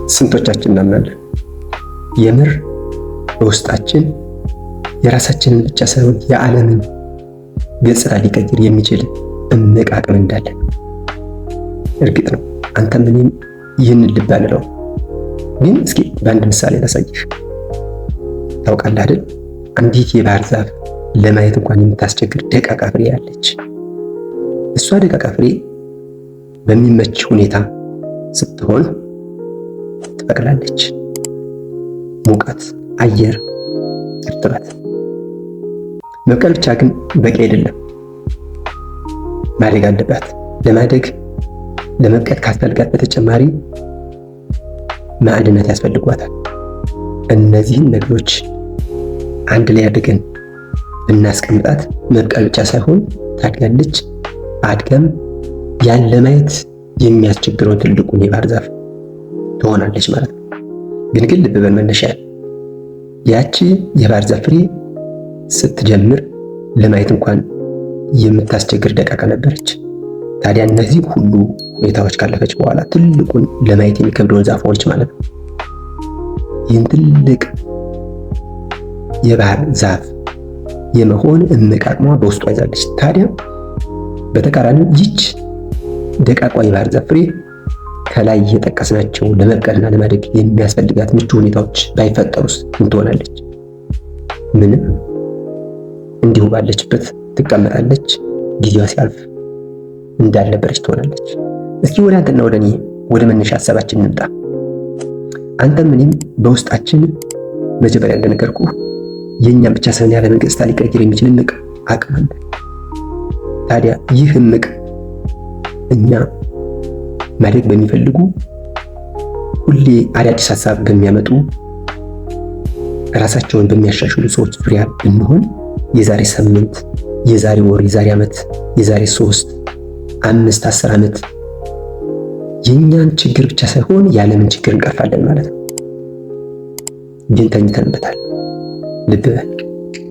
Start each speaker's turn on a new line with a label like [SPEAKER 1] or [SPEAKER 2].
[SPEAKER 1] ስንቶቻችን እናምናለን? የምር በውስጣችን የራሳችንን ብቻ ሳይሆን የዓለምን ገጽታ ሊቀይር የሚችል እምቅ አቅም እንዳለን? እርግጥ ነው አንተም እኔም ይህንን ልብ አንለው። ግን እስኪ በአንድ ምሳሌ ላሳይህ። ታውቃለህ አይደል? አንዲት የባህር ዛፍ ለማየት እንኳን የምታስቸግር ደቃቃ ፍሬ ያለች። እሷ ደቃቃ ፍሬ በሚመች ሁኔታ ስትሆን ትበቅላለች። ሙቀት፣ አየር፣ እርጥበት። መብቀል ብቻ ግን በቂ አይደለም፣ ማደግ አለባት። ለማደግ ለመብቀል ካስፈልጋት በተጨማሪ ማዕድናት ያስፈልጓታል። እነዚህን ነገሮች አንድ ላይ አድርገን ብናስቀምጣት መብቀል ብቻ ሳይሆን ታድጋለች። አድገም ያን ለማየት የሚያስቸግረውን ትልቁን የባህር ዛፍ ትሆናለች ማለት ነው። ግን ልብ በል መነሻ ያቺ የባህር ዛፍ ፍሬ ስትጀምር ለማየት እንኳን የምታስቸግር ደቃቃ ነበረች። ታዲያ እነዚህ ሁሉ ሁኔታዎች ካለፈች በኋላ ትልቁን ለማየት የሚከብደውን ዛፍ ሆነች ማለት ነው። ይህን ትልቅ የባህር ዛፍ የመሆን እምቅ አቅሟ በውስጧ ይዛለች። ታዲያ በተቃራኒው ይች ደቃቋ የባህር ዛፍ ፍሬ ከላይ የጠቀስናቸው ለመብቀልና ለማደግ የሚያስፈልጋት ምቹ ሁኔታዎች ባይፈጠሩስ ምን ትሆናለች? ምንም። እንዲሁ ባለችበት ትቀመጣለች። ጊዜዋ ሲያልፍ እንዳልነበረች ትሆናለች። እስኪ ወደ አንተና ወደ እኔ ወደ መነሻ ሀሳባችን እንምጣ። አንተም እኔም በውስጣችን መጀመሪያ እንደነገርኩህ የእኛም ብቻ ሳይሆን የዓለምን ገጽታ ሊቀይር የሚችል እምቅ አቅም አለ። ታዲያ ይህ እምቅ እኛ ማደግ በሚፈልጉ ሁሌ አዳዲስ ሀሳብ በሚያመጡ ራሳቸውን በሚያሻሽሉ ሰዎች ዙሪያ ብንሆን የዛሬ ሳምንት፣ የዛሬ ወር፣ የዛሬ ዓመት፣ የዛሬ 3፣ 5፣ 10 ዓመት የእኛን ችግር ብቻ ሳይሆን የዓለምን ችግር እንቀርፋለን ማለት ነው። ግን ተኝተንበታል። ልብ በል።